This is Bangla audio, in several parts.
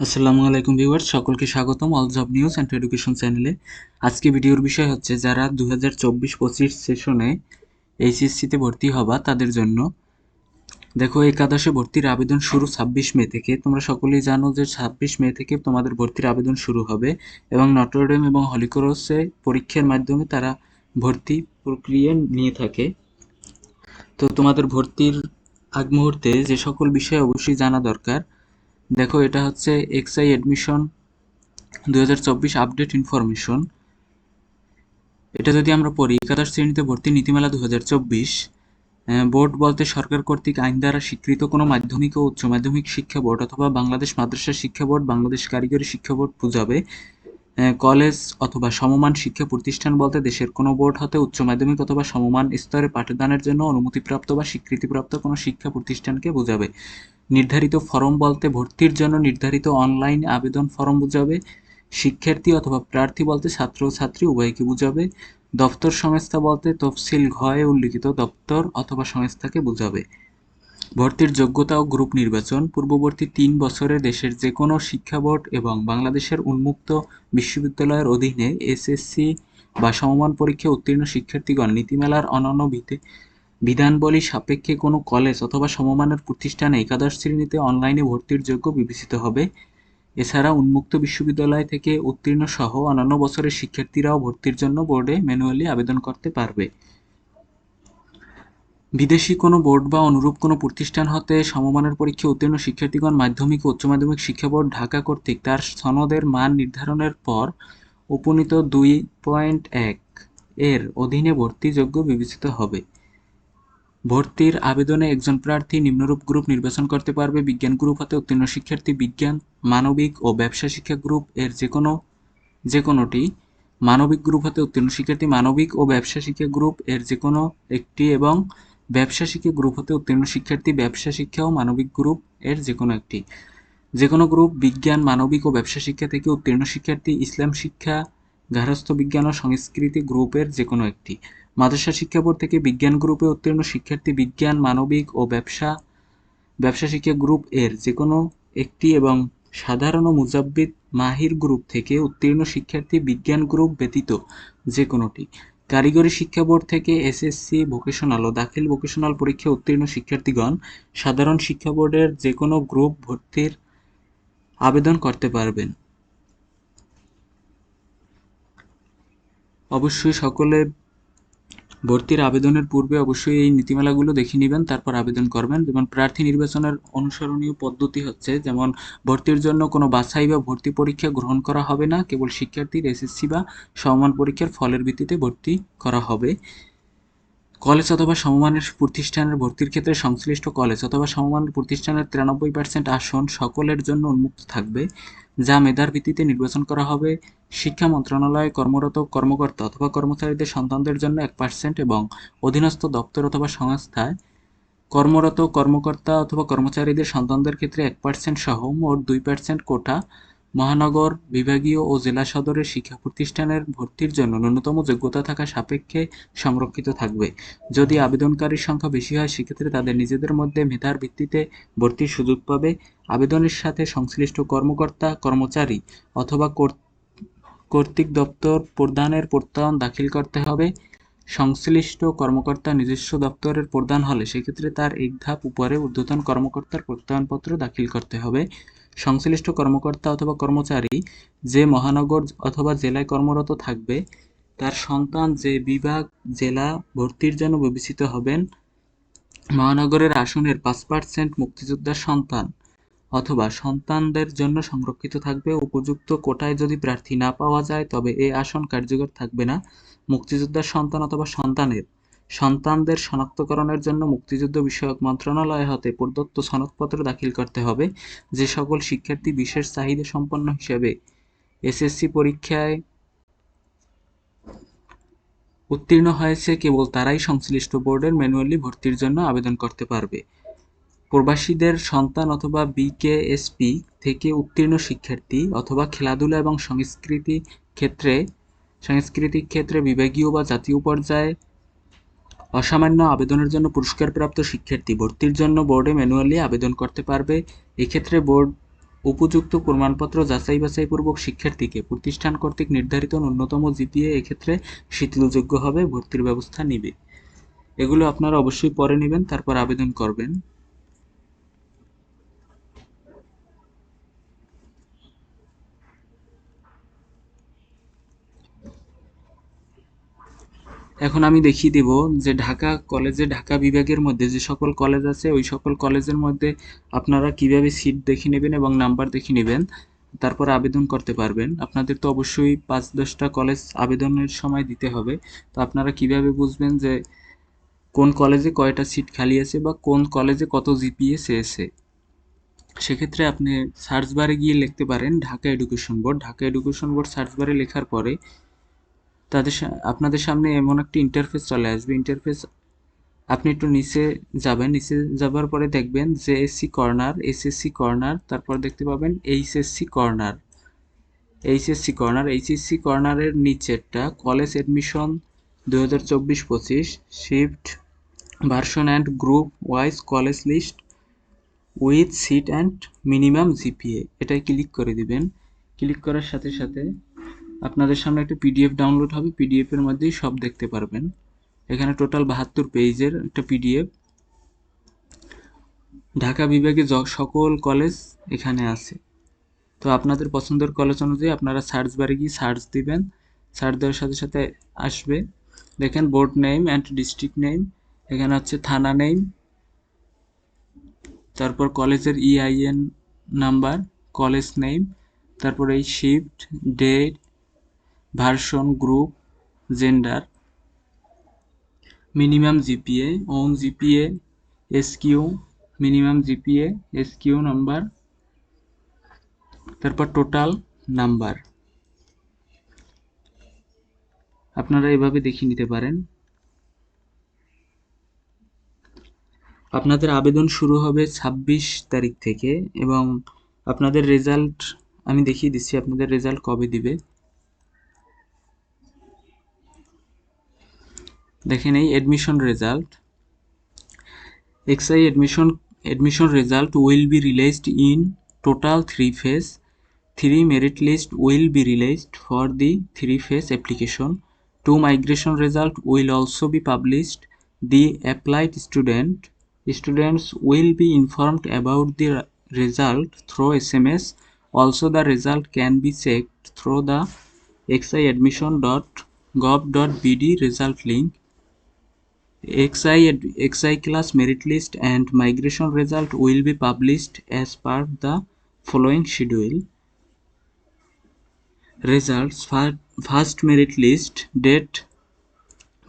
আসসালামু আলাইকুম ভিউয়ার্স, সকলকে স্বাগতম all job news and education চ্যানেলে। আজকে ভিডিওর বিষয় হচ্ছে যারা 2024-25 সেশনে এইচএসসিতে ভর্তি হবা তাদের জন্য। দেখো, একাদশে ভর্তির আবেদন শুরু 26 মে থেকে। তোমরা সকলেই জানো যে 26 মে থেকে তোমাদের ভর্তির আবেদন শুরু হবে এবং নটরডেম এবং হলি ক্রসে পরীক্ষার মাধ্যমে তারা ভর্তি প্রক্রিয়া নিয়ে থাকে। তো তোমাদের ভর্তির আগ মুহূর্তে যে সকল বিষয় অবশ্যই জানা দরকার। দেখো, এটা হচ্ছে এক্সআই অ্যাডমিশন 2024 আপডেট ইনফরমেশন। এটা যদি আমরা পড়ি, একাদশ শ্রেণীতে ভর্তি নীতিমালা 2024। বোর্ড বলতে সরকার কর্তৃক আইন দ্বারা স্বীকৃত কোনো মাধ্যমিক ও উচ্চ মাধ্যমিক শিক্ষা বোর্ড অথবা বাংলাদেশ মাদ্রাসা শিক্ষা বোর্ড, বাংলাদেশ কারিগরি শিক্ষা বোর্ড বুঝাবে। কলেজ অথবা সমমান শিক্ষা প্রতিষ্ঠান বলতে দেশের কোনো বোর্ড হতে উচ্চ মাধ্যমিক অথবা সমমান স্তরে পাঠদানের জন্য অনুমতিপ্রাপ্ত বা স্বীকৃতিপ্রাপ্ত কোনো শিক্ষা প্রতিষ্ঠানকে বোঝাবে। নির্ধারিত ফরম বলতে ভর্তির জন্য নির্ধারিত অনলাইন আবেদন ফরম বোঝাবে। শিক্ষার্থী অথবা প্রার্থী বলতে ছাত্র ও ছাত্রী উভয়কে বোঝাবে। দপ্তর সংস্থা বলতে তফসিল ঘয়ে উল্লিখিত দপ্তর অথবা সংস্থাকে বোঝাবে। ভর্তির যোগ্যতা ও গ্রুপ নির্বাচন। পূর্ববর্তী 3 বছরে দেশের যে কোনো শিক্ষা বোর্ড এবং বাংলাদেশের উন্মুক্ত বিশ্ববিদ্যালয়ের অধীনে এসএসসি বা সমমান পরীক্ষায় উত্তীর্ণ শিক্ষার্থীগণ নীতিমালার অন্যান্য বিধানাবলী সাপেক্ষে কোনো কলেজ অথবা সমমানের প্রতিষ্ঠানে একাদশ শ্রেণীতে অনলাইনে ভর্তির যোগ্য বিবেচিত হবে। এছাড়া উন্মুক্ত বিশ্ববিদ্যালয় থেকে উত্তীর্ণ সহ অন্যান্য বছরের শিক্ষার্থীরাও ভর্তির জন্য বোর্ডে ম্যানুয়ালি আবেদন করতে পারবে। বিদেশি কোনো বোর্ড বা অনুরূপ কোনো প্রতিষ্ঠান হতে সমমানের পরীক্ষায় উত্তীর্ণ শিক্ষার্থীগণ মাধ্যমিক ও উচ্চ মাধ্যমিক শিক্ষা বোর্ড ঢাকা কর্তৃক তার সনদের মান নির্ধারণের পর উপনীত 2.1 এর অধীনে ভর্তিযোগ্য বিবেচিত হবে। ভর্তির আবেদনে একজন প্রার্থী নিম্নরূপ গ্রুপ নির্বাচন করতে পারবে: বিজ্ঞান গ্রুপ হতে উত্তীর্ণ শিক্ষার্থী বিজ্ঞান, মানবিক ও ব্যবসা শিক্ষা গ্রুপ এর যে কোনোটি, মানবিক গ্রুপ হতে উত্তীর্ণ শিক্ষার্থী মানবিক ও ব্যবসা শিক্ষা গ্রুপ এর যে কোনো একটি এবং ব্যবসা শিক্ষা গ্রুপ হতে উত্তীর্ণ শিক্ষার্থী ব্যবসা শিক্ষা ও মানবিক গ্রুপ এর যে কোনো একটি। যে কোনো গ্রুপ বিজ্ঞান, মানবিক ও ব্যবসা শিক্ষা থেকে উত্তীর্ণ শিক্ষার্থী ইসলাম শিক্ষা, গার্হস্থ্য বিজ্ঞান ও সংস্কৃতি গ্রুপের যে কোনো একটি। মাদ্রাসা শিক্ষা বোর্ড থেকে বিজ্ঞান গ্রুপে উত্তীর্ণ শিক্ষার্থী বিজ্ঞান, মানবিক ও ব্যবসা শিক্ষা গ্রুপ এর যে কোনো একটি এবং সাধারণ ও মুজাব্বিদ মাহির গ্রুপ থেকে উত্তীর্ণ শিক্ষার্থী বিজ্ঞান গ্রুপ ব্যতীত যে কোনোটি। কারিগরি শিক্ষা বোর্ড থেকে এসএসসি ভোকেশনাল ও দাখিল ভোকেশনাল পরীক্ষায় উত্তীর্ণ শিক্ষার্থীগণ সাধারণ শিক্ষা বোর্ডের যে কোনো গ্রুপ ভর্তির আবেদন করতে পারবেন। অবশ্যই সকলে ভর্তির আবেদনের পূর্বে অবশ্যই এই নীতিমালাগুলো দেখে নেবেন, তারপর আবেদন করবেন। যেমন প্রার্থী নির্বাচনের অনুসরণীয় পদ্ধতি হচ্ছে, যেমন ভর্তির জন্য কোনো বাছাই বা ভর্তি পরীক্ষা গ্রহণ করা হবে না, কেবল শিক্ষার্থীর এসএসসি বা সমমান পরীক্ষার ফলের ভিত্তিতে ভর্তি করা হবে। কলেজ অথবা সমমানের প্রতিষ্ঠানের ভর্তির ক্ষেত্রে সংশ্লিষ্ট কলেজ অথবা সমমানের প্রতিষ্ঠানের 93% আসন সকলের জন্য উন্মুক্ত থাকবে, যা মেধার ভিত্তিতে নির্বাচন করা হবে। শিক্ষা মন্ত্রণালয়ে কর্মরত কর্মকর্তা অথবা কর্মচারীদের সন্তানদের জন্য 1% এবং অধীনস্থ দপ্তর অথবা সংস্থায় কর্মরত কর্মকর্তা অথবা কর্মচারীদের সন্তানদের ক্ষেত্রে 1% সহ মোট 2% কোটা মহানগর, বিভাগীয় ও জেলা সদরের শিক্ষা প্রতিষ্ঠানের ভর্তির জন্য ন্যূনতম যোগ্যতা থাকা সাপেক্ষে সংরক্ষিত থাকবে। যদি আবেদনকারীর সংখ্যা বেশি হয়, সেক্ষেত্রে তাদের নিজেদের মধ্যে মেধার ভিত্তিতে ভর্তির সুযোগ পাবে। আবেদনের সাথে সংশ্লিষ্ট কর্মকর্তা, কর্মচারী অথবা কর্তৃক দপ্তর প্রধানের প্রত্যয়ন দাখিল করতে হবে। সংশ্লিষ্ট কর্মকর্তার নিজস্ব দপ্তরের প্রধান হলে সেক্ষেত্রে তার এক ধাপ উপরে ঊর্ধ্বতন কর্মকর্তার প্রত্যয়নপত্র দাখিল করতে হবে। সংশ্লিষ্ট কর্মকর্তা অথবা কর্মচারী যে মহানগর অথবা জেলায় কর্মরত থাকবে, তার সন্তান যে বিভাগ, জেলা ভর্তির জন্য বিবেচিত হবেন। মহানগরের আসনের 5% মুক্তিযোদ্ধার সন্তান অথবা সন্তানদের জন্য সংরক্ষিত থাকবে। উপযুক্ত কোটায় যদি প্রার্থী না পাওয়া যায়, তবে এ আসন কার্যকর থাকবে না। মুক্তিযোদ্ধার সন্তান অথবা সন্তানদের শনাক্তকরণের জন্য মুক্তিযুদ্ধ বিষয়ক মন্ত্রণালয় হতে প্রদত্ত সনদপত্র দাখিল করতে হবে। যে সকল শিক্ষার্থী বিশেষ চাহিদা সম্পন্ন হিসেবে এসএসসি পরীক্ষায় উত্তীর্ণ হয়েছে, কেবল তারাই সংশ্লিষ্ট বোর্ডের ম্যানুয়ালি ভর্তির জন্য আবেদন করতে পারবে। প্রবাসীদের সন্তান অথবা বিকেএসপি থেকে উত্তীর্ণ শিক্ষার্থী অথবা খেলাধুলা এবং সাংস্কৃতিক ক্ষেত্রে বিভাগীয় বা জাতীয় পর্যায়ে অসামান্য আবেদনের জন্য পুরস্কারপ্রাপ্ত শিক্ষার্থী ভর্তির জন্য বোর্ডে ম্যানুয়ালি আবেদন করতে পারবে। এক্ষেত্রে বোর্ড উপযুক্ত প্রমাণপত্র যাচাই বাছাইপূর্বক শিক্ষার্থীকে প্রতিষ্ঠান কর্তৃক নির্ধারিত ন্যূনতম জিপিএ এক্ষেত্রে শিথিলযোগ্য হবে ভর্তির ব্যবস্থা নিবে। এগুলো আপনারা অবশ্যই পরে নেবেন, তারপর আবেদন করবেন। এখন আমি দেখিয়ে দেব যে ঢাকা কলেজে, ঢাকা বিভাগের মধ্যে যে সকল কলেজ আছে ওই সকল কলেজের মধ্যে আপনারা কিভাবে সিট দেখে নেবেন এবং নাম্বার দেখে নেবেন, তারপর আবেদন করতে পারবেন। আপনাদের তো অবশ্যই 5-10টা কলেজ আবেদনের সময় দিতে হবে। তো আপনারা কিভাবে বুঝবেন যে কোন কলেজে কয়টা সিট খালি আছে বা কোন কলেজে কত জিপিএ চেয়েছে? সেক্ষেত্রে আপনি সার্চ বারে গিয়ে লিখতে পারেন Dhaka education board. Dhaka education board search বারে লেখার পরে আপনাদের সামনে এমন একটি ইন্টারফেস চলে আসবে। ইন্টারফেস আপনি একটু নিচে যাবেন, নিচে যাবার পরে দেখবেন জেএসসি কর্নার, এসএসসি কর্নার, তারপর দেখতে পাবেন এইচএসসি কর্নার। এইচএসসি কর্নারের নিচেরটা college admission 2024-25 shift version and group wise college list with seat and minimum GPA, এটাই ক্লিক করে দিবেন। ক্লিক করার সাথে সাথে আপনাদের সামনে একটা পিডিএফ ডাউনলোড হবে, পিডিএফ এর মধ্যেই সব দেখতে পারবেন। এখানে টোটাল 72 পেজের একটা পিডিএফ। ঢাকা বিভাগে সকল কলেজ এখানে আছে। তো আপনাদের পছন্দের কলেজ অনুযায়ী আপনারা সার্চ বারে গিয়ে সার্চ দিবেন। সার্চ দেওয়ার সাথে সাথে আসবে, দেখেন board name and district name, এখানে হচ্ছে থানা নেম, তারপর কলেজের ইআইএন নাম্বার, কলেজ নেম, তারপর এই shift, date, version, group, gender, minimum GPA, own GPA, SQ, minimum GPA, SQ number, তারপর টোটাল নাম্বার। আপনারা এভাবে দেখিয়ে নিতে পারেন। আপনাদের আবেদন শুরু হবে 26 তারিখ থেকে এবং আপনাদের রেজাল্ট আমি দেখিয়ে দিচ্ছি আপনাদের রেজাল্ট কবে দিবে। দেখেন এই admission result, XI admission result will be released in total 3 phase. 3 merit list will be released for the 3 phase application. 2 migration result will also be published. The applied students will be informed about the result through SMS. Also the result can be checked through the xiadmission.gov.bd result link. XI class merit list and migration result will be published as per the following schedule. Results: first merit list date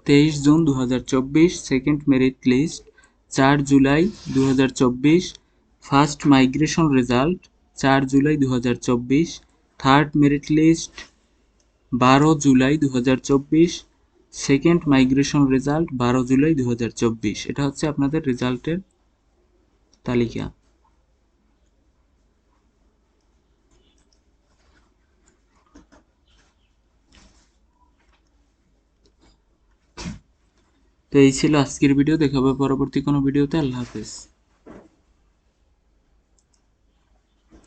23 June 2024, second merit list 4 July 2024, first migration result 4 July 2024, third merit list 12 July 2024, second migration result 12 July 2024। এটা হচ্ছে আপনাদের রেজাল্টের তালিকা। তো এই ছিল আজকের ভিডিও, দেখা হবে পরবর্তী কোনো ভিডিওতে। আল্লাহ হাফেজ।